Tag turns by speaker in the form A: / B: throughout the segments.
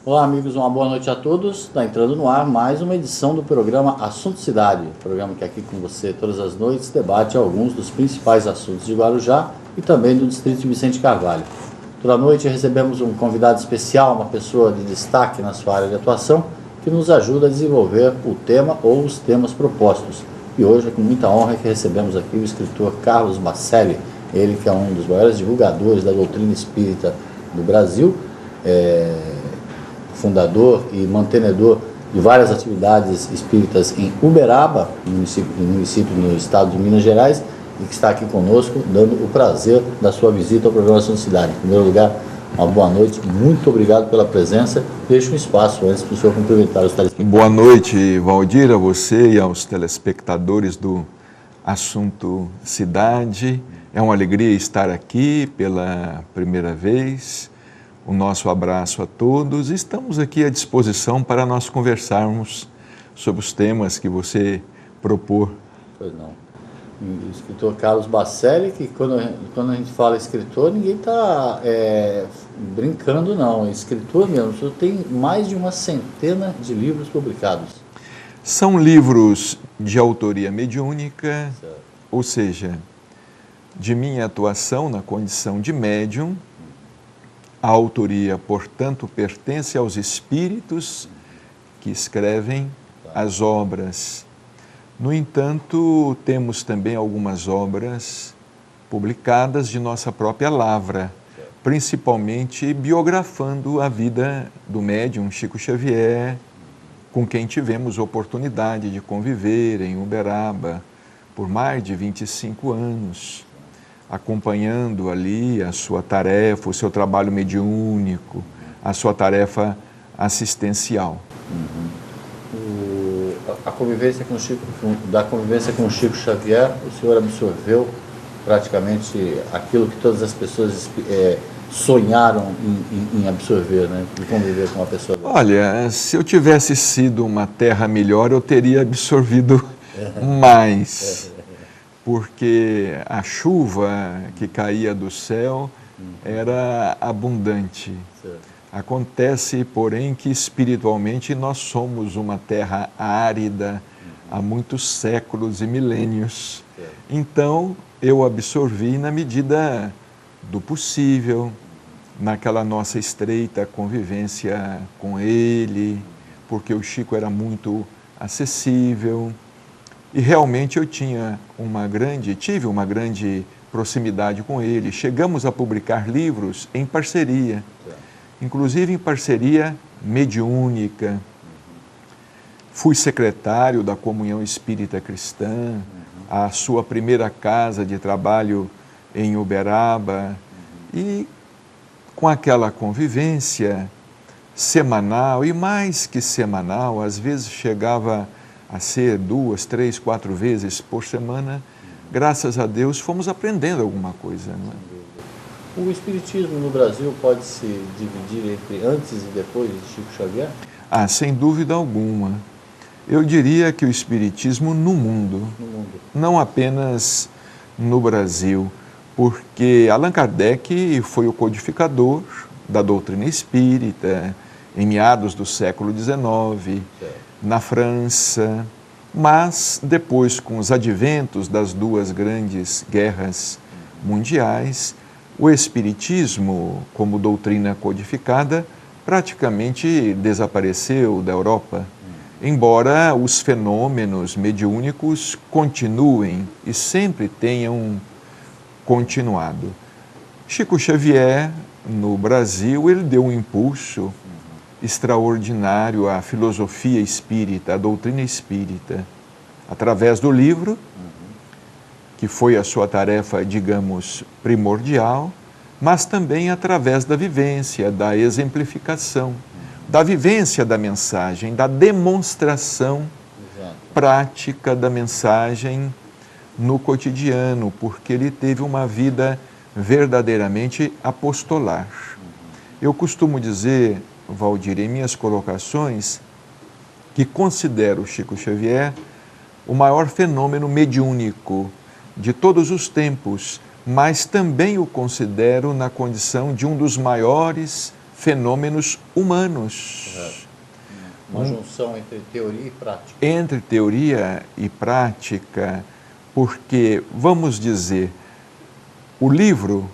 A: Olá, amigos, uma boa noite a todos. Está entrando no ar mais uma edição do programa Assunto Cidade, programa que aqui com você todas as noites debate alguns dos principais assuntos de Guarujá e também do distrito de Vicente Carvalho. Toda noite recebemos um convidado especial, uma pessoa de destaque na sua área de atuação, que nos ajuda a desenvolver o tema ou os temas propostos. E hoje é com muita honra que recebemos aqui o escritor Carlos Bacelli, ele que é um dos maiores divulgadores da doutrina espírita do Brasil, fundador e mantenedor de várias atividades espíritas em Uberaba, município no estado de Minas Gerais, e que está aqui conosco, dando o prazer da sua visita ao programa Assunto Cidade. Em primeiro lugar, uma boa noite, muito obrigado pela presença. Deixo um espaço antes para o senhor cumprimentar os telespectadores.
B: Boa noite, Valdir, a você e aos telespectadores do Assunto Cidade. É uma alegria estar aqui pela primeira vez. O nosso abraço a todos. Estamos aqui à disposição para nós conversarmos sobre os temas que você propor.
A: Pois não. O escritor Carlos Bacelli, que quando a gente fala escritor, ninguém está brincando, não. É escritor mesmo. O senhor tem mais de uma centena de livros publicados.
B: São livros de autoria mediúnica, certo. Ou seja, de minha atuação na condição de médium. A autoria, portanto, pertence aos espíritos que escrevem as obras. No entanto, temos também algumas obras publicadas de nossa própria lavra, principalmente biografando a vida do médium Chico Xavier, com quem tivemos oportunidade de conviver em Uberaba por mais de 25 anos. Acompanhando ali a sua tarefa, o seu trabalho mediúnico, a sua tarefa assistencial.
A: A convivência com o Chico Xavier, o senhor absorveu praticamente aquilo que todas as pessoas sonharam em absorver, né? De conviver com uma pessoa.
B: Olha, se eu tivesse sido uma terra melhor, eu teria absorvido mais. Porque a chuva que caía do céu era abundante. Certo. Acontece, porém, que espiritualmente nós somos uma terra árida há muitos séculos e milênios. Certo. Então, eu absorvi na medida do possível, naquela nossa estreita convivência com ele, porque o Chico era muito acessível. E realmente eu tive uma grande proximidade com ele. Chegamos a publicar livros em parceria, inclusive em parceria mediúnica. Fui secretário da Comunhão Espírita Cristã, a sua primeira casa de trabalho em Uberaba, e com aquela convivência semanal, e mais que semanal, às vezes chegava a ser 2, 3, 4 vezes por semana, graças a Deus fomos aprendendo alguma coisa. Não é?
A: O espiritismo no Brasil pode se dividir entre antes e depois de Chico Xavier?
B: Sem dúvida alguma. Eu diria que o espiritismo no mundo, não apenas no Brasil, porque Allan Kardec foi o codificador da doutrina espírita em meados do século XIX, na França, mas depois, com os adventos das duas grandes guerras mundiais, o Espiritismo, como doutrina codificada, praticamente desapareceu da Europa, embora os fenômenos mediúnicos continuem e sempre tenham continuado. Chico Xavier, no Brasil, ele deu um impulso extraordinário à filosofia espírita, à doutrina espírita, através do livro, que foi a sua tarefa, digamos, primordial, mas também através da vivência, da exemplificação, da vivência da mensagem, da demonstração prática da mensagem no cotidiano, porque ele teve uma vida verdadeiramente apostolar. Eu costumo dizer, Valdir, em minhas colocações, que considero Chico Xavier o maior fenômeno mediúnico de todos os tempos, mas também o considero na condição de um dos maiores fenômenos humanos.
A: Uma junção entre teoria e prática.
B: Entre teoria e prática, porque, vamos dizer, o livro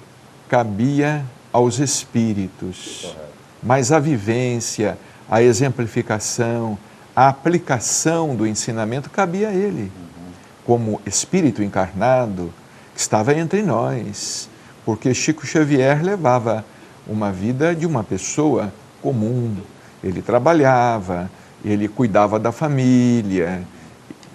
B: cabia aos espíritos, mas a vivência, a exemplificação, a aplicação do ensinamento cabia a ele, como espírito encarnado que estava entre nós, porque Chico Xavier levava uma vida de uma pessoa comum. Ele trabalhava, ele cuidava da família,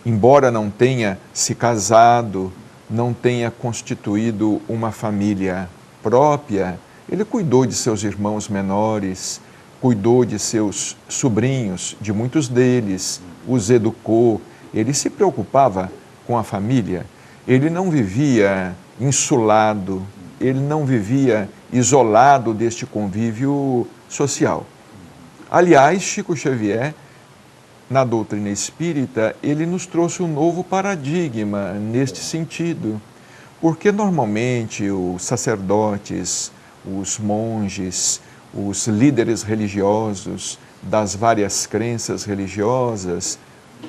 B: embora não tenha se casado, não tenha constituído uma família própria, ele cuidou de seus irmãos menores, cuidou de seus sobrinhos, de muitos deles, os educou, ele se preocupava com a família, ele não vivia insulado, ele não vivia isolado deste convívio social. Aliás, Chico Xavier, na doutrina espírita, ele nos trouxe um novo paradigma neste sentido, porque normalmente os sacerdotes, os monges, os líderes religiosos das várias crenças religiosas,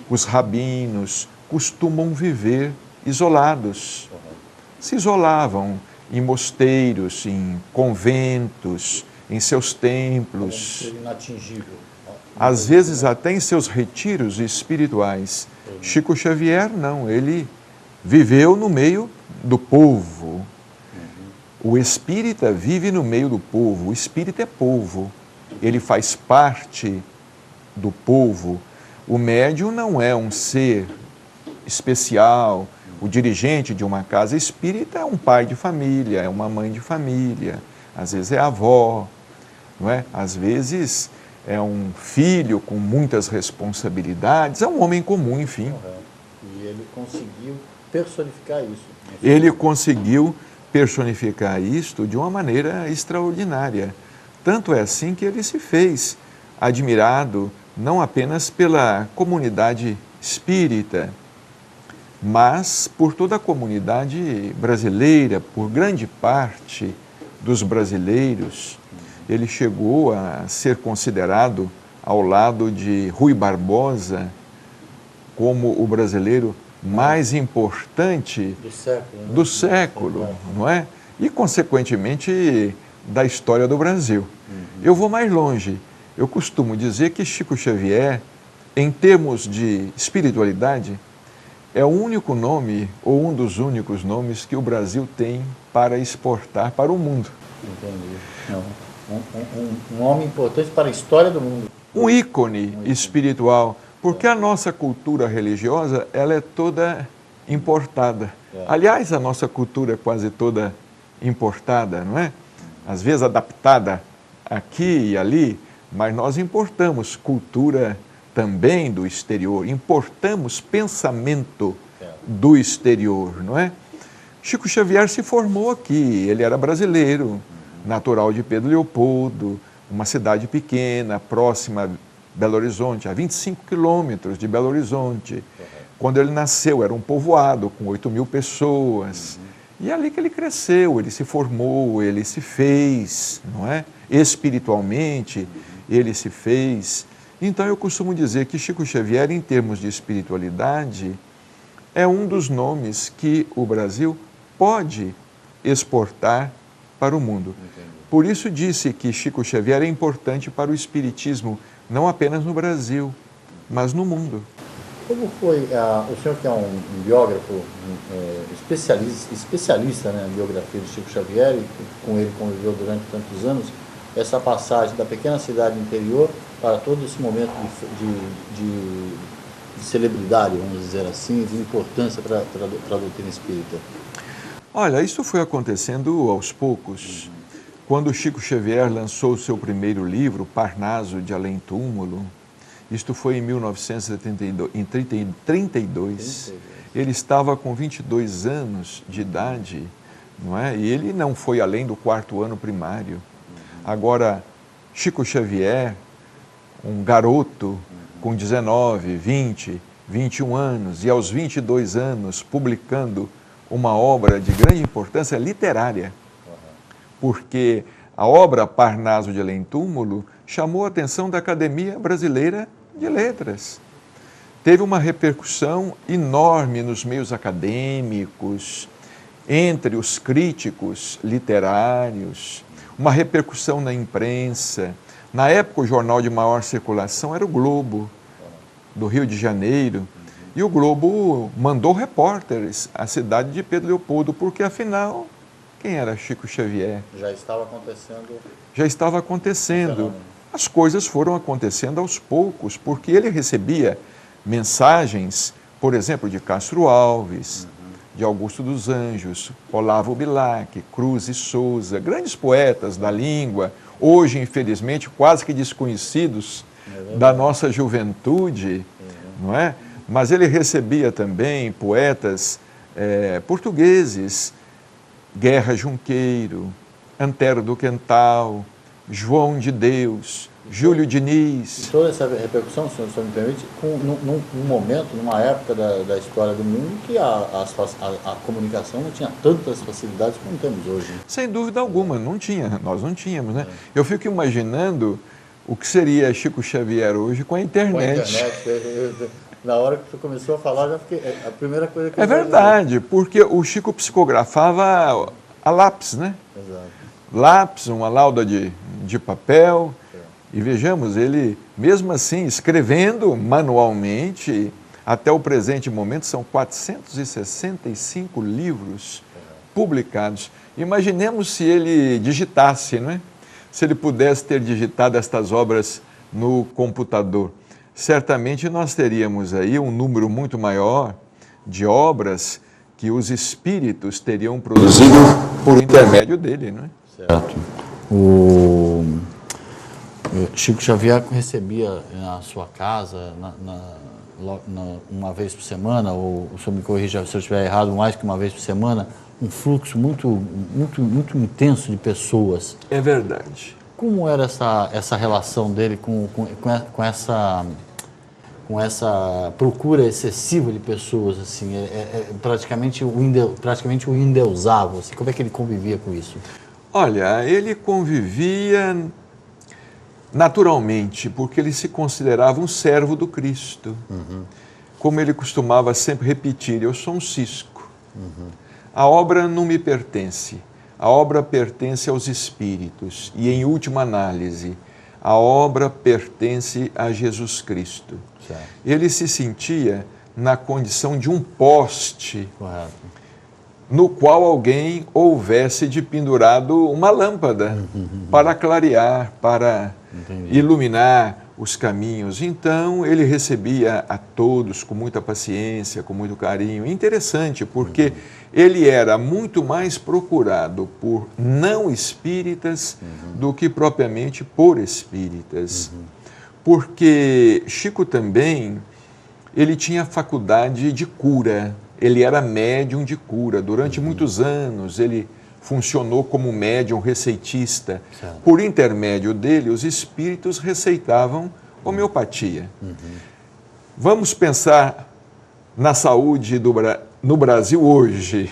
B: os rabinos, costumam viver isolados. Se isolavam em mosteiros, em conventos, em seus templos,
A: inatingível.
B: Às vezes até em seus retiros espirituais. Chico Xavier não, ele viveu no meio do povo. O espírita vive no meio do povo, o espírita é povo, ele faz parte do povo. O médium não é um ser especial, o dirigente de uma casa espírita é um pai de família, é uma mãe de família, às vezes é avó, não é? Às vezes é um filho com muitas responsabilidades, é um homem comum, enfim.
A: E ele conseguiu personificar isso.
B: Ele conseguiu personificar isto de uma maneira extraordinária. Tanto é assim que ele se fez admirado não apenas pela comunidade espírita, mas por toda a comunidade brasileira, por grande parte dos brasileiros. Ele chegou a ser considerado, ao lado de Rui Barbosa, como o brasileiro mais importante do século, não é? E, consequentemente, da história do Brasil. Eu vou mais longe. Eu costumo dizer que Chico Xavier, em termos de espiritualidade, é o único nome, ou um dos únicos nomes, que o Brasil tem para exportar para o mundo.
A: Entendi. Não. Um homem importante para a história do mundo.
B: Um ícone espiritual, porque a nossa cultura religiosa, ela é toda importada. Aliás, a nossa cultura é quase toda importada, não é? Às vezes adaptada aqui e ali, mas nós importamos cultura também do exterior, importamos pensamento do exterior, não é? Chico Xavier se formou aqui, ele era brasileiro, natural de Pedro Leopoldo, uma cidade pequena, próxima a Belo Horizonte, a 25 quilômetros de Belo Horizonte. Quando ele nasceu, era um povoado com 8.000 pessoas. E é ali que ele cresceu, ele se formou, ele se fez, não é? Espiritualmente, ele se fez. Então, eu costumo dizer que Chico Xavier, em termos de espiritualidade, é um dos nomes que o Brasil pode exportar para o mundo. Por isso disse que Chico Xavier é importante para o espiritismo, não apenas no Brasil, mas no mundo.
A: Como foi, o senhor que é um biógrafo, especialista na biografia de Chico Xavier, e com ele conviveu durante tantos anos, essa passagem da pequena cidade interior para todo esse momento de celebridade, vamos dizer assim, de importância para a doutrina espírita?
B: Olha, isso foi acontecendo aos poucos. Quando Chico Xavier lançou o seu primeiro livro, Parnaso de Além Túmulo, isto foi em 1932, ele estava com 22 anos de idade, não é? E ele não foi além do 4º ano primário. Agora, Chico Xavier, um garoto com 19, 20, 21 anos, e aos 22 anos publicando uma obra de grande importância literária, porque A obra Parnaso de Além-Túmulo chamou a atenção da Academia Brasileira de Letras. Teve uma repercussão enorme nos meios acadêmicos, entre os críticos literários, uma repercussão na imprensa. Na época, o jornal de maior circulação era o Globo, do Rio de Janeiro, e o Globo mandou repórteres à cidade de Pedro Leopoldo, porque, afinal, quem era Chico Xavier?
A: Já estava acontecendo.
B: Já estava acontecendo. As coisas foram acontecendo aos poucos, porque ele recebia mensagens, por exemplo, de Castro Alves, de Augusto dos Anjos, Olavo Bilac, Cruz e Souza, grandes poetas da língua, hoje, infelizmente, quase que desconhecidos da nossa juventude, não é? Mas ele recebia também poetas portugueses, Guerra Junqueiro, Antero do Quental, João de Deus, Júlio Diniz.
A: E toda essa repercussão, se o senhor me permite, num momento, numa época da história do mundo que a comunicação não tinha tantas facilidades como temos hoje.
B: Sem dúvida alguma, não tinha, nós não tínhamos, né? Eu fico imaginando o que seria Chico Xavier hoje com a internet.
A: Com a internet, na hora que você começou a falar, já fiquei, a primeira coisa que
B: É verdade, porque o Chico psicografava a lápis, né?
A: Exato.
B: Lápis, uma lauda de papel. E vejamos, ele, mesmo assim, escrevendo manualmente, até o presente momento, são 465 livros publicados. Imaginemos se ele digitasse, não é? Se ele pudesse ter digitado estas obras no computador. Certamente nós teríamos aí um número muito maior de obras que os espíritos teriam produzido por intermédio dele, não é?
A: Certo. O Chico Xavier recebia na sua casa, uma vez por semana, ou o senhor me corrija se eu estiver errado, mais que uma vez por semana, um fluxo muito intenso de pessoas.
B: É verdade.
A: Como era essa relação dele com essa procura excessiva de pessoas, assim, praticamente o endeusavam, assim, como é que ele convivia com isso?
B: Olha, ele convivia naturalmente, porque ele se considerava um servo do Cristo. Como ele costumava sempre repetir, eu sou um cisco. A obra não me pertence, a obra pertence aos espíritos e, em última análise, a obra pertence a Jesus Cristo.
A: Certo.
B: Ele se sentia na condição de um poste.
A: Correto.
B: No qual alguém houvesse de pendurado uma lâmpada para clarear, para iluminar os caminhos. Então, ele recebia a todos com muita paciência, com muito carinho. Interessante, porque ele era muito mais procurado por não espíritas do que propriamente por espíritas. Porque Chico também, ele tinha faculdade de cura. Ele era médium de cura. Durante muitos anos, ele funcionou como médium receitista.
A: Certo.
B: Por intermédio dele, os espíritos receitavam homeopatia. Vamos pensar na saúde no Brasil hoje.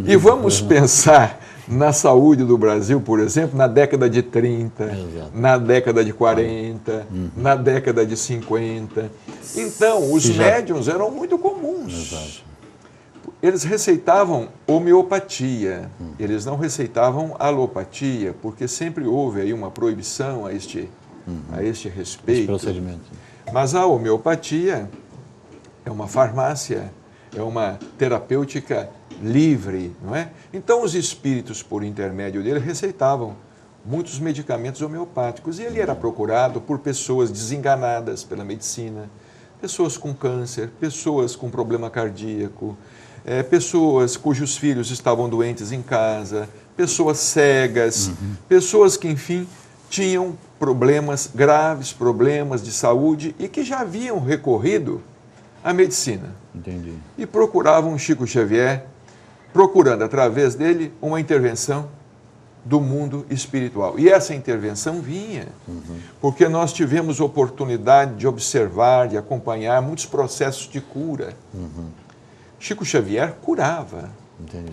B: E vamos pensar na saúde do Brasil, por exemplo, na década de 30, na década de 40, na década de 50. Então, os médiums eram muito comuns.
A: Exato.
B: Eles receitavam homeopatia, eles não receitavam alopatia, porque sempre houve aí uma proibição a este respeito.
A: Esse procedimento.
B: Mas a homeopatia é uma farmácia, é uma terapêutica livre, não é? Então os espíritos, por intermédio dele, receitavam muitos medicamentos homeopáticos e ele era procurado por pessoas desenganadas pela medicina, pessoas com câncer, pessoas com problema cardíaco, pessoas cujos filhos estavam doentes em casa, pessoas cegas, pessoas que, enfim, tinham problemas, graves problemas de saúde e que já haviam recorrido à medicina.
A: Entendi.
B: E procuravam Chico Xavier, procurando através dele uma intervenção do mundo espiritual. E essa intervenção vinha, porque nós tivemos oportunidade de observar, de acompanhar muitos processos de cura. Chico Xavier curava.
A: Entendi.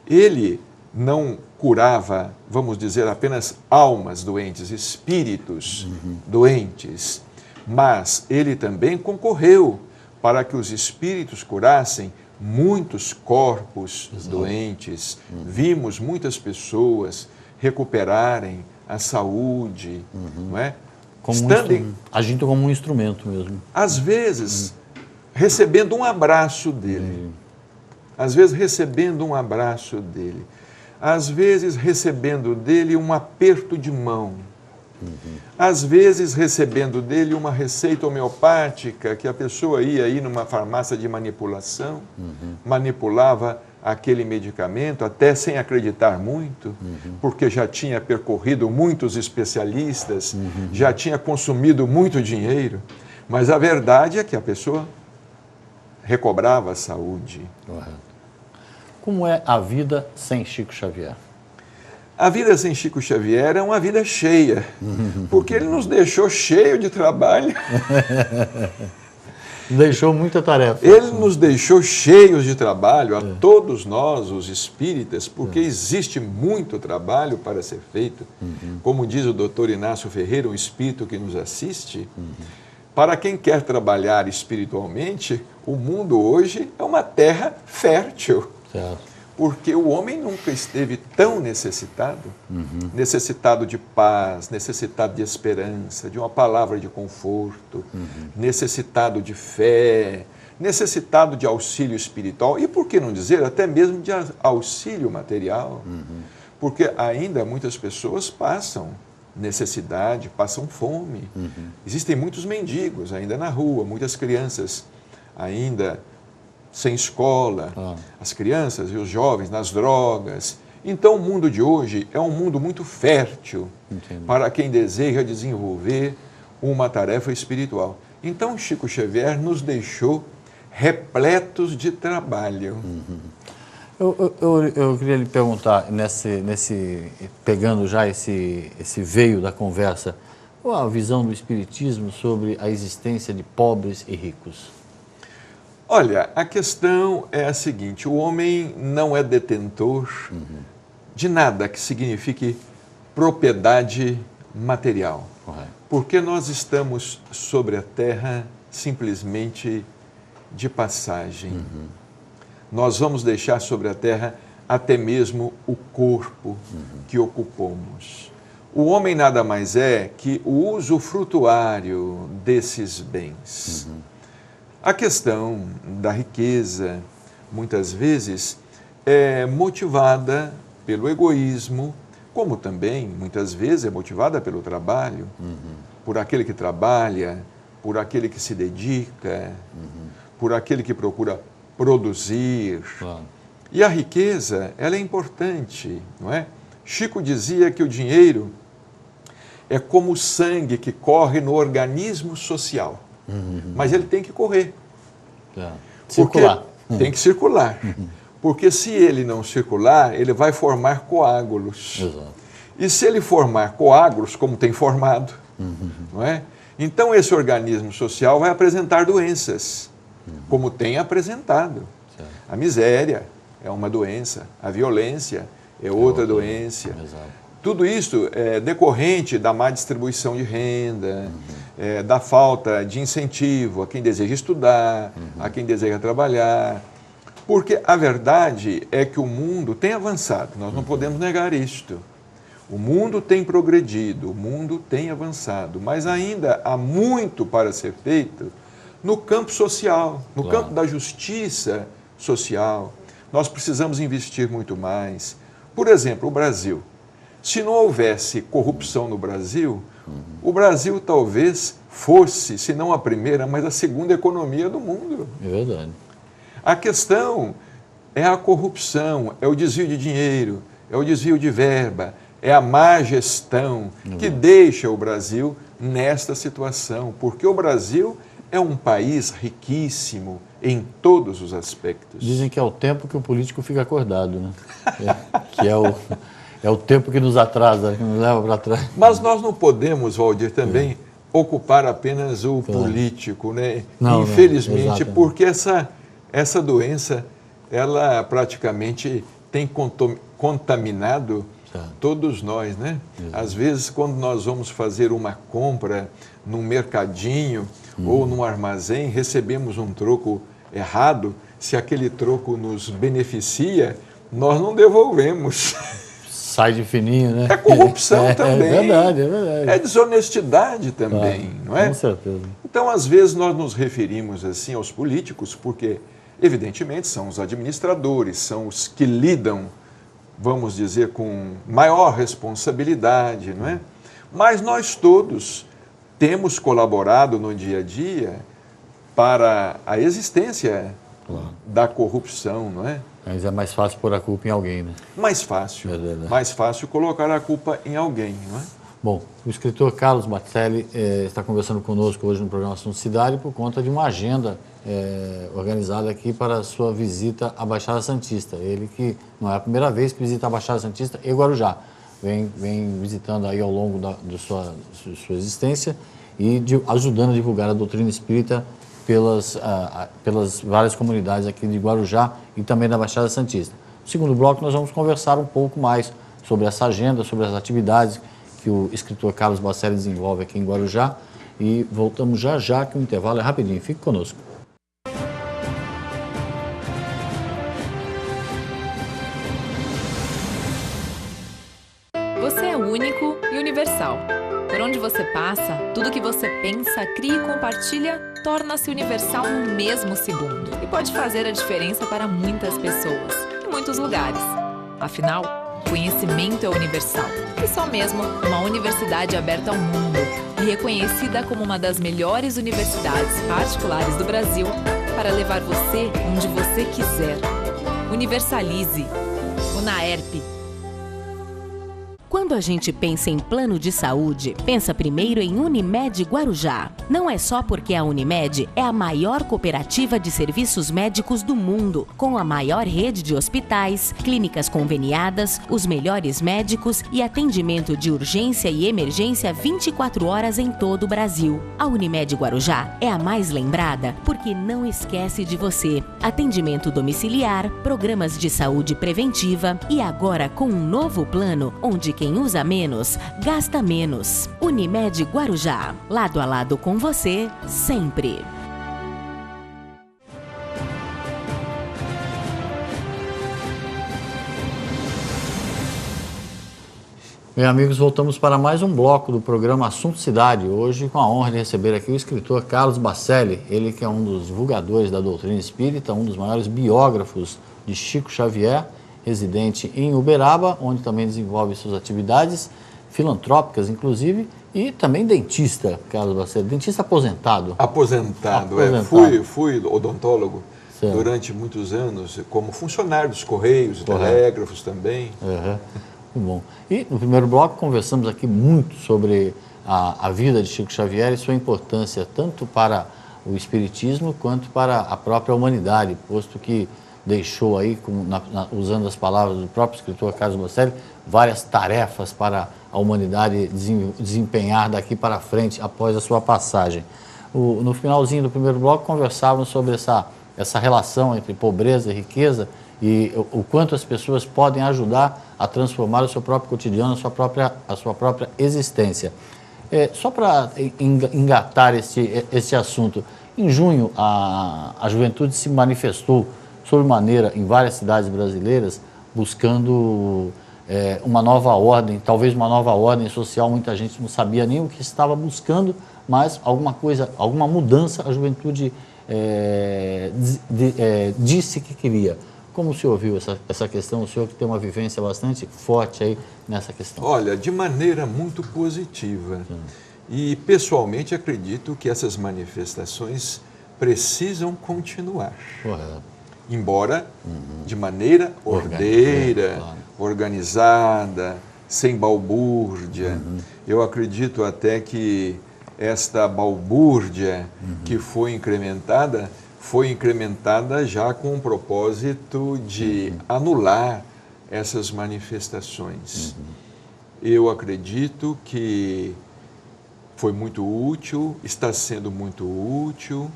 B: Ele não curava, vamos dizer, apenas almas doentes, espíritos doentes, mas ele também concorreu para que os espíritos curassem muitos corpos doentes. Vimos muitas pessoas recuperarem a saúde, não é?
A: Agindo como um instrumento mesmo.
B: Às vezes, recebendo um abraço dele. Às vezes, recebendo um abraço dele. Às vezes, recebendo dele um aperto de mão. Às vezes, recebendo dele uma receita homeopática, que a pessoa ia aí numa farmácia de manipulação, manipulava aquele medicamento, até sem acreditar muito, porque já tinha percorrido muitos especialistas, já tinha consumido muito dinheiro, mas a verdade é que a pessoa recobrava a saúde.
A: Como é a vida sem Chico Xavier?
B: A vida sem Chico Xavier é uma vida cheia, porque ele nos deixou cheio de trabalho.
A: Deixou muita tarefa.
B: Ele nos deixou cheios de trabalho, a todos nós, os espíritas, porque existe muito trabalho para ser feito. Como diz o doutor Inácio Ferreira, um espírito que nos assiste, para quem quer trabalhar espiritualmente, o mundo hoje é uma terra fértil.
A: Certo.
B: Porque o homem nunca esteve tão necessitado, necessitado de paz, necessitado de esperança, de uma palavra de conforto, necessitado de fé, necessitado de auxílio espiritual e, por que não dizer, até mesmo de auxílio material. Porque ainda muitas pessoas passam necessidade, passam fome. Existem muitos mendigos ainda na rua, muitas crianças ainda sem escola, as crianças e os jovens nas drogas. Então, o mundo de hoje é um mundo muito fértil para quem deseja desenvolver uma tarefa espiritual. Então, Chico Xavier nos deixou repletos de trabalho.
A: Eu queria lhe perguntar, pegando já esse veio da conversa, qual a visão do Espiritismo sobre a existência de pobres e ricos?
B: Olha, a questão é a seguinte: o homem não é detentor de nada que signifique propriedade material. Porque nós estamos sobre a terra simplesmente de passagem. Nós vamos deixar sobre a terra até mesmo o corpo que ocupamos. O homem nada mais é que o usufrutuário desses bens. A questão da riqueza, muitas vezes, é motivada pelo egoísmo, como também, muitas vezes, é motivada pelo trabalho, por aquele que trabalha, por aquele que se dedica, por aquele que procura produzir. E a riqueza, ela é importante, não é? Chico dizia que o dinheiro é como o sangue que corre no organismo social. Mas ele tem que correr.
A: Circular.
B: Tem que circular. Porque se ele não circular, ele vai formar coágulos.
A: Exato.
B: E se ele formar coágulos, como tem formado, não é? Então esse organismo social vai apresentar doenças, como tem apresentado.
A: Certo.
B: A miséria é uma doença, a violência é outra doença.
A: Exato.
B: Tudo isso é decorrente da má distribuição de renda, da falta de incentivo a quem deseja estudar, a quem deseja trabalhar. Porque a verdade é que o mundo tem avançado, nós não podemos negar isto. O mundo tem progredido, o mundo tem avançado, mas ainda há muito para ser feito no campo social, no campo da justiça social. Nós precisamos investir muito mais. Por exemplo, o Brasil. Se não houvesse corrupção no Brasil, o Brasil talvez fosse, se não a primeira, mas a segunda economia do mundo.
A: É verdade.
B: A questão é a corrupção, é o desvio de dinheiro, é o desvio de verba, é a má gestão que deixa o Brasil nesta situação, porque o Brasil é um país riquíssimo em todos os aspectos.
A: Dizem que é o tempo que o político fica acordado, né? Que é o tempo que nos atrasa, que nos leva para trás.
B: Mas nós não podemos, Valdir, também ocupar apenas o político, né? Infelizmente, porque essa doença, ela praticamente tem contaminado
A: Certo.
B: todos nós, né?
A: Exato.
B: Às vezes, quando nós vamos fazer uma compra num mercadinho ou num armazém, recebemos um troco errado, se aquele troco nos beneficia, nós não devolvemos.
A: Sai de fininho, né?
B: É corrupção também.
A: É verdade, é verdade.
B: É desonestidade também, não é?
A: Com certeza.
B: Então, às vezes, nós nos referimos assim aos políticos porque, evidentemente, são os administradores, são os que lidam, vamos dizer, com maior responsabilidade, não é? Mas nós todos temos colaborado no dia a dia para a existência da corrupção, não é?
A: Mas é mais fácil pôr a culpa em alguém, né?
B: Mais fácil,
A: É verdade.
B: mais fácil colocar a culpa em alguém, não é?
A: Bom, o escritor Carlos Bacelli está conversando conosco hoje no programa Assunto Cidade por conta de uma agenda organizada aqui para a sua visita à Baixada Santista. Ele que não é a primeira vez que visita a Baixada Santista e Guarujá. Vem visitando aí ao longo de sua existência e ajudando a divulgar a doutrina espírita pelas várias comunidades aqui de Guarujá e também da Baixada Santista. No segundo bloco nós vamos conversar um pouco mais sobre essa agenda, sobre as atividades que o escritor Carlos Bacelli desenvolve aqui em Guarujá e voltamos já que o intervalo é rapidinho. Fique conosco.
C: Você é único e universal. Por onde você passa, tudo que você pensa, cria e compartilha torna-se universal no mesmo segundo e pode fazer a diferença para muitas pessoas, em muitos lugares. Afinal, conhecimento é universal e só mesmo uma universidade aberta ao mundo e reconhecida como uma das melhores universidades particulares do Brasil para levar você onde você quiser. Universalize. UNAERP.
D: Quando a gente pensa em plano de saúde, pensa primeiro em Unimed Guarujá. Não é só porque a Unimed é a maior cooperativa de serviços médicos do mundo, com a maior rede de hospitais, clínicas conveniadas, os melhores médicos e atendimento de urgência e emergência 24 horas em todo o Brasil. A Unimed Guarujá é a mais lembrada porque não esquece de você. Atendimento domiciliar, programas de saúde preventiva e agora com um novo plano onde quem usa menos, gasta menos. Unimed Guarujá, lado a lado com você, sempre.
A: Bem, amigos, voltamos para mais um bloco do programa Assunto Cidade. Hoje, com a honra de receber aqui o escritor Carlos Bacelli, ele que é um dos divulgadores da doutrina espírita, um dos maiores biógrafos de Chico Xavier, residente em Uberaba, onde também desenvolve suas atividades filantrópicas, inclusive, e também dentista, Carlos Bacelli, dentista aposentado.
B: Aposentado. Fui odontólogo durante muitos anos, como funcionário dos Correios, telégrafos também.
A: Muito bom. E no primeiro bloco conversamos aqui muito sobre a vida de Chico Xavier e sua importância tanto para o espiritismo quanto para a própria humanidade, posto que deixou aí, usando as palavras do próprio escritor Carlos Bacelli, várias tarefas para a humanidade desempenhar daqui para frente após a sua passagem. No finalzinho do primeiro bloco conversávamos sobre essa relação entre pobreza e riqueza e o quanto as pessoas podem ajudar a transformar o seu próprio cotidiano, a sua própria existência. Só para engatar esse assunto, em junho a juventude se manifestou sobremaneira em várias cidades brasileiras, buscando uma nova ordem, talvez uma nova ordem social. Muita gente não sabia nem o que estava buscando, mas alguma mudança a juventude disse que queria. Como o senhor viu essa questão, o senhor que tem uma vivência bastante forte aí nessa questão?
B: Olha, de maneira muito positiva. E, pessoalmente, acredito que essas manifestações precisam continuar.
A: Correto.
B: Embora de maneira ordeira, organizada, sem balbúrdia. Eu acredito até que esta balbúrdia que foi incrementada já com o propósito de anular essas manifestações. Eu acredito que foi muito útil, está sendo muito útil,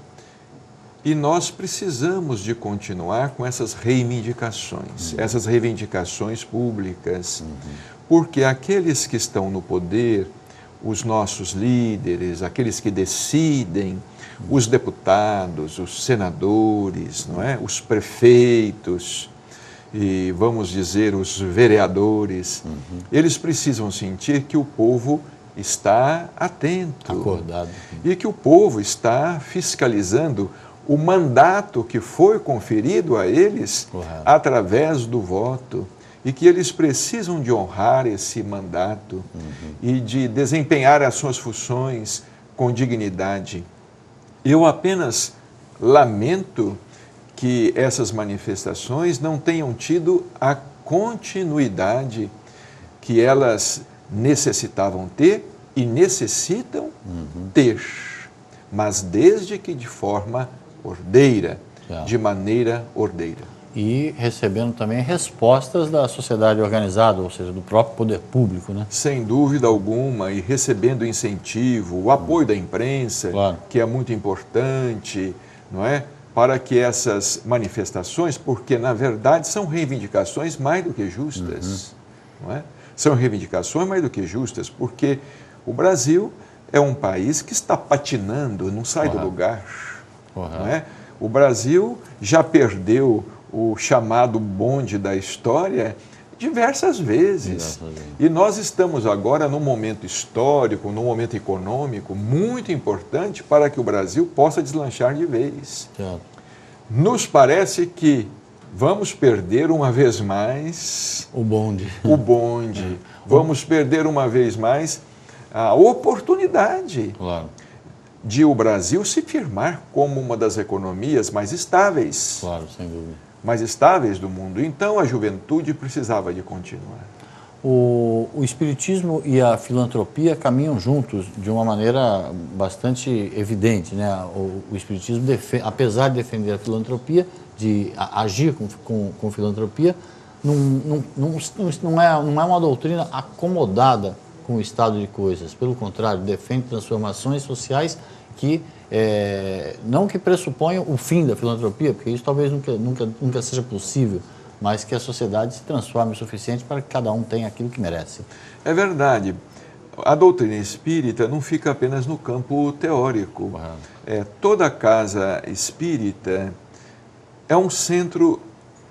B: E nós precisamos de continuar com essas reivindicações públicas, porque aqueles que estão no poder, os nossos líderes, aqueles que decidem, os deputados, os senadores, não é? Os prefeitos e, vamos dizer, os vereadores, eles precisam sentir que o povo está atento,
A: acordado,
B: e que o povo está fiscalizando o mandato que foi conferido a eles através do voto, e que eles precisam de honrar esse mandato e de desempenhar as suas funções com dignidade. Eu apenas lamento que essas manifestações não tenham tido a continuidade que elas necessitavam ter e necessitam ter, mas desde que de forma ordeira, de maneira ordeira.
A: E recebendo também respostas da sociedade organizada, ou seja, do próprio poder público, né?
B: Sem dúvida alguma, e recebendo incentivo, o apoio da imprensa, que é muito importante, não é? Para que essas manifestações, porque na verdade são reivindicações mais do que justas, não é? São reivindicações mais do que justas, porque o Brasil é um país que está patinando, não sai do lugar, não é? O Brasil já perdeu o chamado bonde da história diversas vezes. E nós estamos agora num momento histórico, num momento econômico muito importante para que o Brasil possa deslanchar de vez. Nos parece que vamos perder uma vez mais
A: o bonde.
B: Vamos perder uma vez mais a oportunidade de o Brasil se firmar como uma das economias mais estáveis.
A: Sem dúvida.
B: Mais estáveis do mundo. Então a juventude precisava de continuar.
A: O espiritismo e a filantropia caminham juntos de uma maneira bastante evidente, né? O espiritismo, apesar de defender a filantropia, de agir com filantropia, não é uma doutrina acomodada com o estado de coisas. Pelo contrário, defende transformações sociais que não que pressuponham o fim da filantropia, porque isso talvez nunca seja possível, mas que a sociedade se transforme o suficiente para que cada um tenha aquilo que merece.
B: É verdade. A doutrina espírita não fica apenas no campo teórico. Toda casa espírita é um centro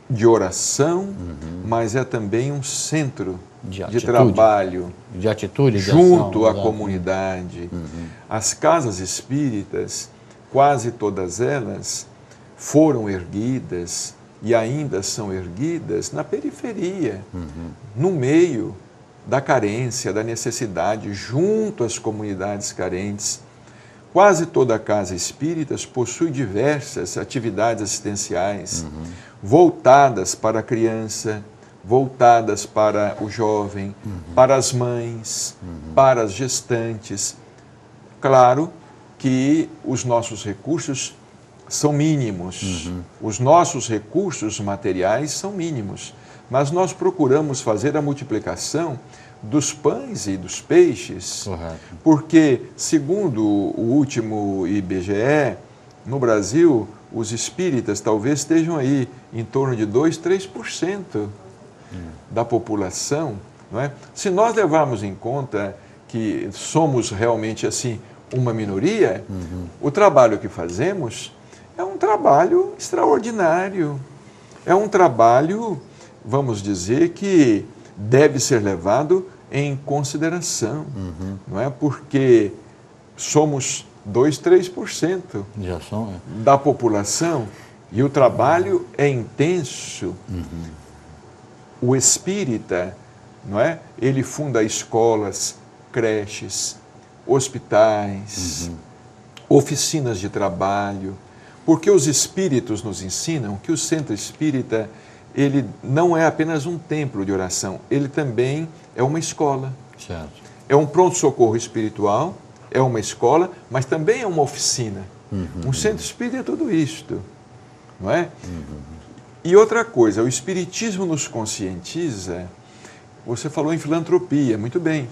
B: de oração, mas é também um centro de trabalho,
A: de atitude,
B: junto à comunidade. As casas espíritas, quase todas elas, foram erguidas e ainda são erguidas na periferia, no meio da carência, da necessidade, junto às comunidades carentes. Quase toda casa espírita possui diversas atividades assistenciais voltadas para a criança, voltadas para o jovem, para as mães, para as gestantes. Claro que os nossos recursos são mínimos, os nossos recursos materiais são mínimos, mas nós procuramos fazer a multiplicação dos pães e dos peixes, porque, segundo o último IBGE, no Brasil, os espíritas talvez estejam aí em torno de 2, 3% da população, não é? Se nós levarmos em conta que somos realmente assim uma minoria, o trabalho que fazemos é um trabalho extraordinário, é um trabalho, vamos dizer, que deve ser levado em consideração, não é? Porque somos 2, 3% da população e o trabalho é intenso. O espírita, não é? Ele funda escolas, creches, hospitais, oficinas de trabalho, porque os espíritos nos ensinam que o centro espírita, ele não é apenas um templo de oração, ele também é uma escola. É um pronto-socorro espiritual, é uma escola, mas também é uma oficina. Um centro espírita é tudo isto, não é? E outra coisa, o Espiritismo nos conscientiza, você falou em filantropia, muito bem.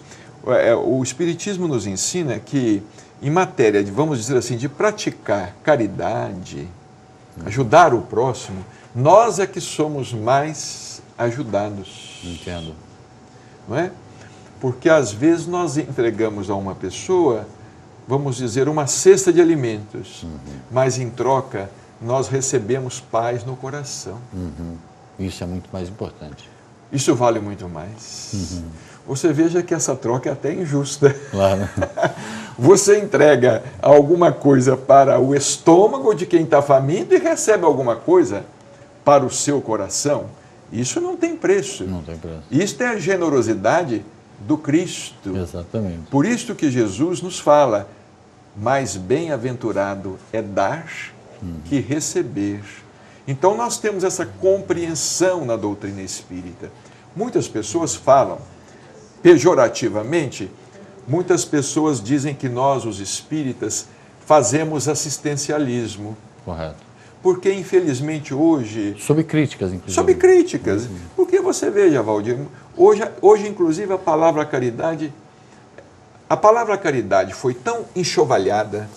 B: O Espiritismo nos ensina que, em matéria de, vamos dizer assim, de praticar caridade, ajudar o próximo, nós é que somos mais ajudados.
A: Entendo.
B: Não é? Porque às vezes nós entregamos a uma pessoa, vamos dizer, uma cesta de alimentos, mas em troca nós recebemos paz no coração.
A: Isso é muito mais importante.
B: Isso vale muito mais. Você veja que essa troca é até injusta.
A: Claro.
B: Você entrega alguma coisa para o estômago de quem está faminto e recebe alguma coisa para o seu coração. Isso não tem preço.
A: Não tem preço.
B: Isto é a generosidade do Cristo.
A: Exatamente.
B: Por isto que Jesus nos fala, mais bem-aventurado é dar que receber. Então nós temos essa compreensão na doutrina espírita. Muitas pessoas falam, pejorativamente, muitas pessoas dizem que nós, os espíritas, fazemos assistencialismo.
A: Correto.
B: Porque, infelizmente, hoje...
A: Sob críticas, inclusive.
B: Sob críticas. Porque você veja, Valdir, hoje, inclusive, a palavra caridade foi tão enxovalhada,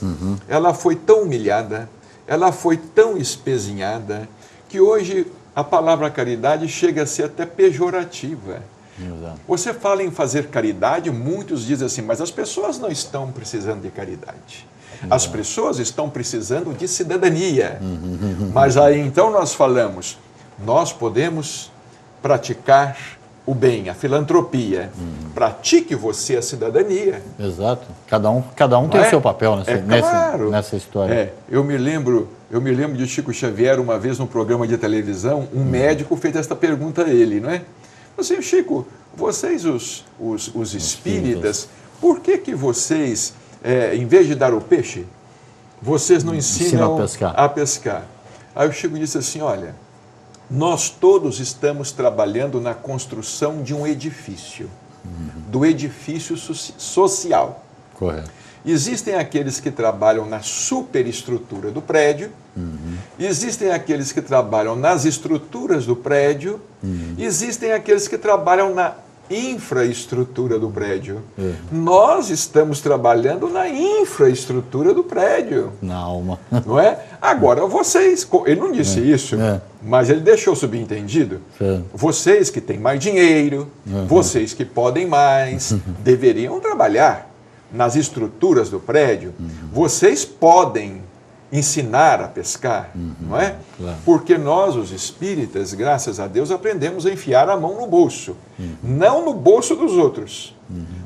B: ela foi tão humilhada, ela foi tão espezinhada, que hoje a palavra caridade chega a ser até pejorativa.
A: Exato.
B: Você fala em fazer caridade, muitos dizem assim, mas as pessoas não estão precisando de caridade. As pessoas estão precisando de cidadania. Mas aí então nós falamos, nós podemos praticar o bem, a filantropia. Pratique você a cidadania.
A: Exato. Cada um tem o seu papel
B: claro.
A: nessa história.
B: Eu me lembro de Chico Xavier, uma vez num programa de televisão, um médico fez esta pergunta a ele, não é? Assim, Chico, vocês os espíritas, por que vocês, em vez de dar o peixe, vocês não ensinam a pescar? Aí o Chico disse assim, olha, nós todos estamos trabalhando na construção de um edifício, do edifício social.
A: Correto.
B: Existem aqueles que trabalham na superestrutura do prédio, existem aqueles que trabalham nas estruturas do prédio, existem aqueles que trabalham na infraestrutura do prédio. Nós estamos trabalhando na infraestrutura do prédio.
A: Na alma.
B: Não é? Agora, vocês, ele não disse isso, mas ele deixou subentendido. Vocês que têm mais dinheiro, vocês que podem mais, deveriam trabalhar nas estruturas do prédio. Vocês podem ensinar a pescar, não é?
A: Claro.
B: Porque nós, os espíritas, graças a Deus, aprendemos a enfiar a mão no bolso, não no bolso dos outros.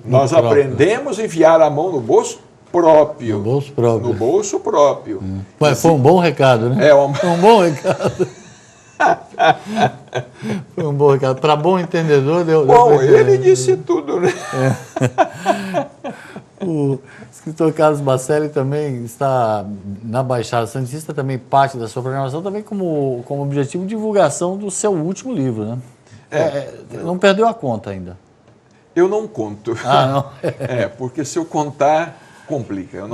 B: Nós aprendemos a enfiar a mão no bolso próprio.
A: No bolso próprio.
B: No bolso próprio.
A: Mas
B: assim,
A: foi um bom recado, né? Foi um bom recado. Foi um bom recado. Para bom entendedor, deu
B: ele disse tudo, né?
A: O escritor Carlos Bacelli também está na Baixada Santista, também parte da sua programação, também como objetivo divulgação do seu último livro, né? Não perdeu a conta ainda.
B: Eu não conto.
A: Não?
B: Porque se eu contar, complica.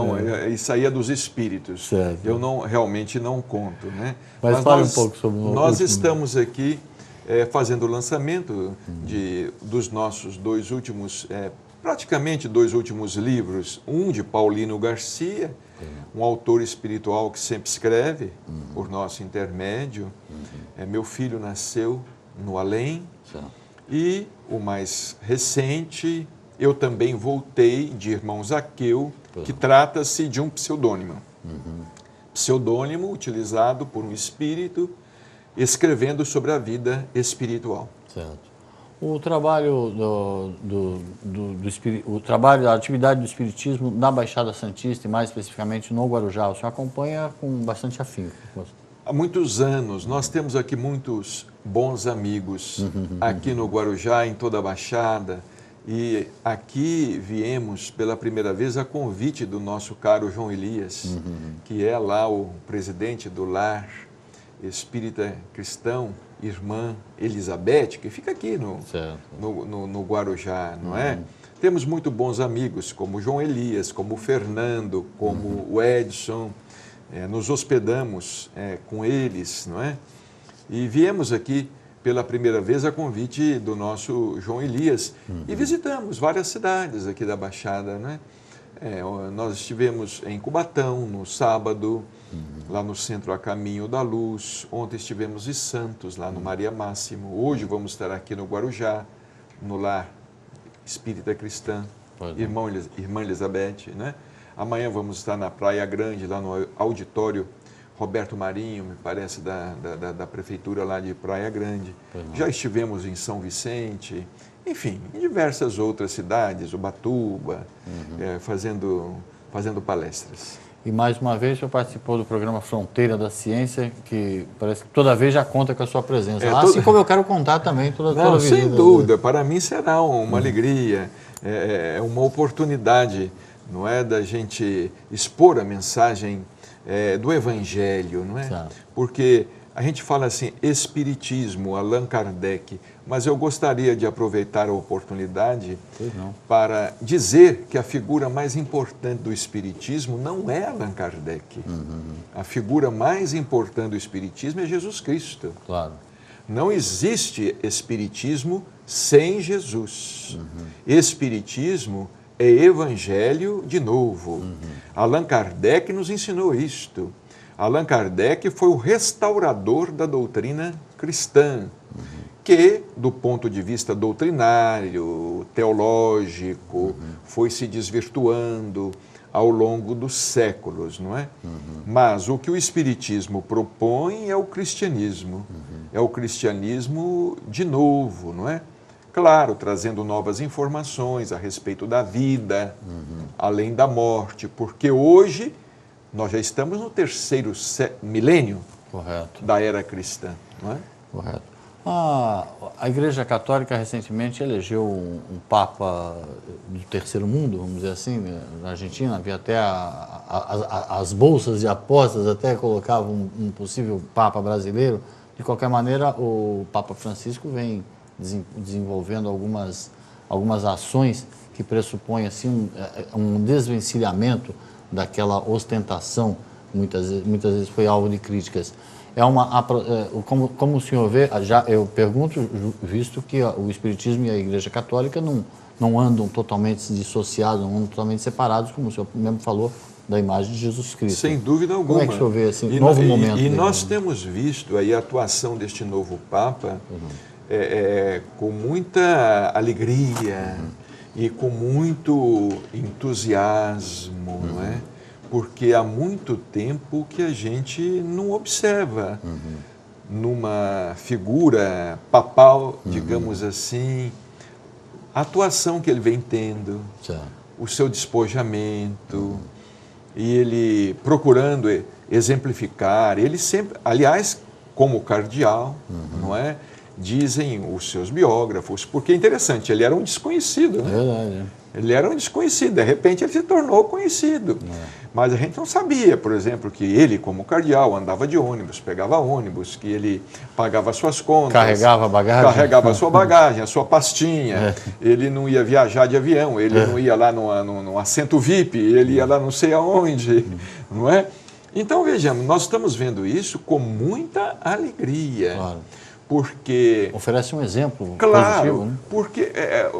B: Isso aí é dos espíritos.
A: Certo.
B: Eu realmente não conto, né?
A: Mas fale um pouco sobre o
B: Nós
A: último
B: estamos aqui fazendo o lançamento dos nossos dois últimos, praticamente dois últimos livros. Um de Paulino Garcia, um autor espiritual que sempre escreve por nosso intermédio. Meu filho nasceu no além. E o mais recente, eu também voltei, de Irmão Zaqueu, que trata-se de um pseudônimo. Pseudônimo utilizado por um espírito escrevendo sobre a vida espiritual.
A: Certo. O trabalho o trabalho da atividade do espiritismo na Baixada Santista e mais especificamente no Guarujá, o senhor acompanha com bastante afinco?
B: Há muitos anos, nós temos aqui muitos bons amigos aqui no Guarujá, em toda a Baixada, e aqui viemos pela primeira vez a convite do nosso caro João Elias, que é lá o presidente do Lar Espírita Cristão, Irmã Elizabeth, que fica aqui no Guarujá, não é? Temos muito bons amigos, como o João Elias, como o Fernando, como o Edson, nos hospedamos com eles, não é? E viemos aqui pela primeira vez a convite do nosso João Elias e visitamos várias cidades aqui da Baixada, né? Nós estivemos em Cubatão no sábado, lá no Centro A Caminho da Luz. Ontem estivemos em Santos, lá no Maria Máximo. Hoje vamos estar aqui no Guarujá, no Lar Espírita Cristã, Irmã Elizabeth, né? Amanhã vamos estar na Praia Grande, lá no auditório Roberto Marinho, me parece, da prefeitura lá de Praia Grande. Já estivemos em São Vicente, enfim, em diversas outras cidades, Ubatuba, fazendo palestras.
A: E mais uma vez o senhor participou do programa Fronteira da Ciência, que parece que toda vez já conta com a sua presença. Assim como eu quero contar também toda visita.
B: Sem dúvida, para mim será uma alegria, uma oportunidade, não é, da gente expor a mensagem do Evangelho, não é?
A: Certo.
B: Porque a gente fala assim, Espiritismo, Allan Kardec, mas eu gostaria de aproveitar a oportunidade para dizer que a figura mais importante do Espiritismo não é Allan Kardec. A figura mais importante do Espiritismo é Jesus Cristo.
A: Claro.
B: Não existe Espiritismo sem Jesus. Espiritismo é Evangelho de novo. Allan Kardec nos ensinou isto. Allan Kardec foi o restaurador da doutrina cristã, que, do ponto de vista doutrinário, teológico, foi se desvirtuando ao longo dos séculos, não é? Mas o que o Espiritismo propõe é o cristianismo. É o cristianismo de novo, não é? Claro, trazendo novas informações a respeito da vida, além da morte, porque hoje nós já estamos no terceiro milênio da era cristã, não é?
A: Correto. A Igreja Católica recentemente elegeu um Papa do terceiro mundo, vamos dizer assim, na Argentina. Havia até as bolsas de apostas até colocavam um possível Papa brasileiro. De qualquer maneira, o Papa Francisco vem desenvolvendo algumas ações que pressupõem assim, um desvencilhamento daquela ostentação, muitas vezes foi alvo de críticas. Como o senhor vê, eu pergunto, visto que o Espiritismo e a Igreja Católica não andam totalmente dissociados, não andam totalmente separados, como o senhor mesmo falou, da imagem de Jesus Cristo.
B: Sem dúvida alguma.
A: Como é que o senhor vê esse novo momento?
B: E nós temos visto aí a atuação deste novo Papa com muita alegria e com muito entusiasmo, não é? Porque há muito tempo que a gente não observa numa figura papal, digamos assim, a atuação que ele vem tendo, o seu despojamento, e ele procurando exemplificar, ele sempre, aliás, como cardeal, não é? Dizem os seus biógrafos, porque é interessante, ele era um desconhecido, né?
A: Verdade.
B: Ele era um desconhecido, de repente ele se tornou conhecido. Mas a gente não sabia, por exemplo, que ele, como cardeal, andava de ônibus, pegava ônibus, que ele pagava suas contas.
A: Carregava a bagagem.
B: Carregava a sua bagagem, a sua pastinha. Ele não ia viajar de avião, ele não ia lá no assento VIP, ele ia lá não sei aonde, não é? Então, vejamos, nós estamos vendo isso com muita alegria.
A: Claro.
B: Porque...
A: Oferece um exemplo
B: positivo,
A: né?
B: Porque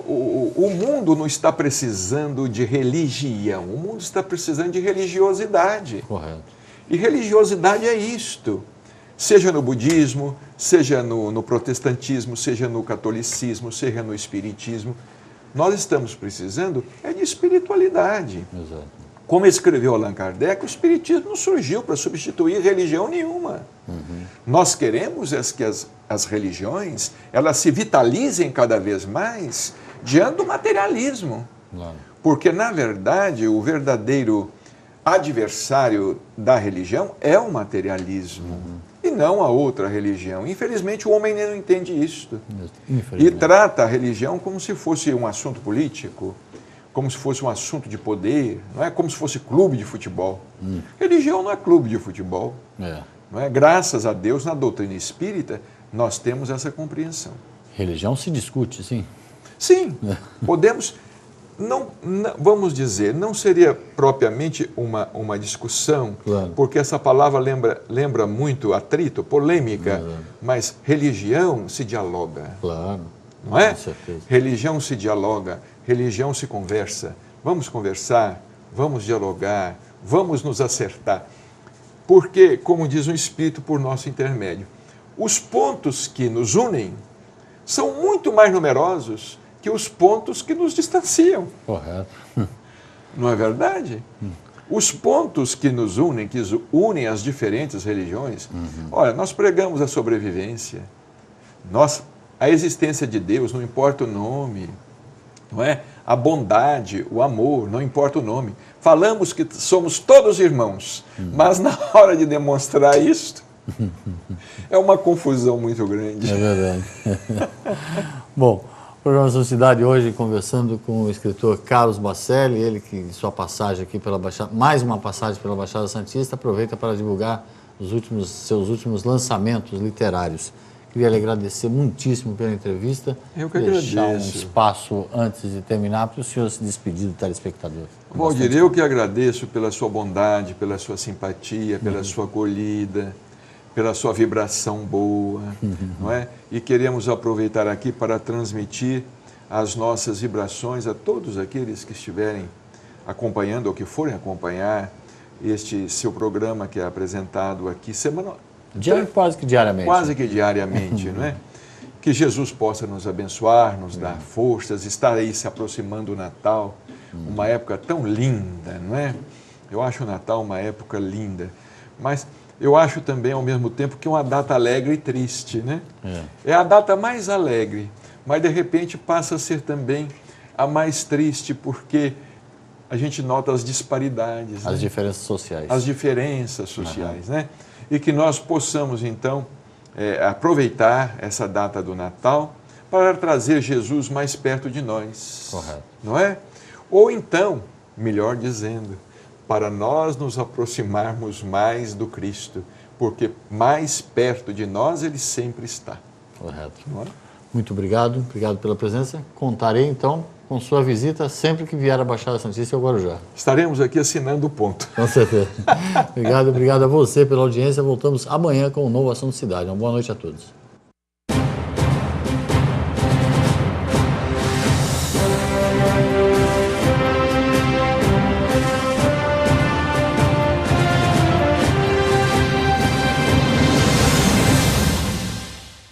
B: o mundo não está precisando de religião, o mundo está precisando de religiosidade.
A: Correto.
B: E religiosidade é isto, seja no budismo, seja no protestantismo, seja no catolicismo, seja no espiritismo. Nós estamos precisando de espiritualidade.
A: Exato.
B: Como escreveu Allan Kardec, o espiritismo não surgiu para substituir religião nenhuma. Nós queremos que as religiões elas se vitalizem cada vez mais diante do materialismo.
A: Claro.
B: Porque, na verdade, o verdadeiro adversário da religião é o materialismo e não a outra religião. Infelizmente, o homem não entende isto. E trata a religião como se fosse um assunto político, como se fosse um assunto de poder, não é como se fosse clube de futebol. Religião não é clube de futebol. Não é? Graças a Deus, na doutrina espírita, nós temos essa compreensão.
A: Religião se discute, sim.
B: Sim, podemos, vamos dizer, não seria propriamente uma discussão,
A: claro,
B: porque essa palavra lembra muito atrito, polêmica, mas religião se dialoga.
A: Claro.
B: Não é?
A: Com certeza.
B: Religião se dialoga, religião se conversa. Vamos conversar, vamos dialogar, vamos nos acertar. Porque, como diz o Espírito por nosso intermédio, os pontos que nos unem são muito mais numerosos que os pontos que nos distanciam.
A: Correto.
B: Não é verdade? Os pontos que nos unem, que unem as diferentes religiões, olha, nós pregamos a sobrevivência, a existência de Deus, não importa o nome, não é? A bondade, o amor, não importa o nome. Falamos que somos todos irmãos, mas na hora de demonstrar isto, é uma confusão muito grande.
A: É verdade. Bom, o programa Sociedade hoje conversando com o escritor Carlos Baccelli, ele que sua passagem aqui pela Baixada, mais uma passagem pela Baixada Santista, aproveita para divulgar seus últimos lançamentos literários. Queria lhe agradecer muitíssimo pela entrevista.
B: Eu que
A: deixar
B: agradeço.
A: Um espaço antes de terminar para o senhor se despedir do telespectador.
B: Valdir, eu que agradeço pela sua bondade, pela sua simpatia, pela sua acolhida, pela sua vibração boa, não é? E queremos aproveitar aqui para transmitir as nossas vibrações a todos aqueles que estiverem acompanhando ou que forem acompanhar este seu programa que é apresentado aqui semanal.
A: Quase que diariamente.
B: Quase que diariamente, não é? Que Jesus possa nos abençoar, nos dar forças, estar aí se aproximando do Natal, uma época tão linda, não é? Eu acho o Natal uma época linda, mas eu acho também, ao mesmo tempo, que é uma data alegre e triste, né? É a data mais alegre, mas de repente passa a ser também a mais triste, porque a gente nota as disparidades.
A: As diferenças sociais.
B: As diferenças sociais, né? E que nós possamos, então, aproveitar essa data do Natal para trazer Jesus mais perto de nós.
A: Correto.
B: Não é? Ou então, melhor dizendo, para nós nos aproximarmos mais do Cristo, porque mais perto de nós Ele sempre está.
A: Correto.
B: Não é?
A: Muito obrigado pela presença. Contarei, então, com sua visita sempre que vier a Baixada Santista e ao Guarujá.
B: Estaremos aqui assinando o ponto.
A: Com certeza. Obrigado a você pela audiência. Voltamos amanhã com um novo Assunto Cidade. Uma boa noite a todos.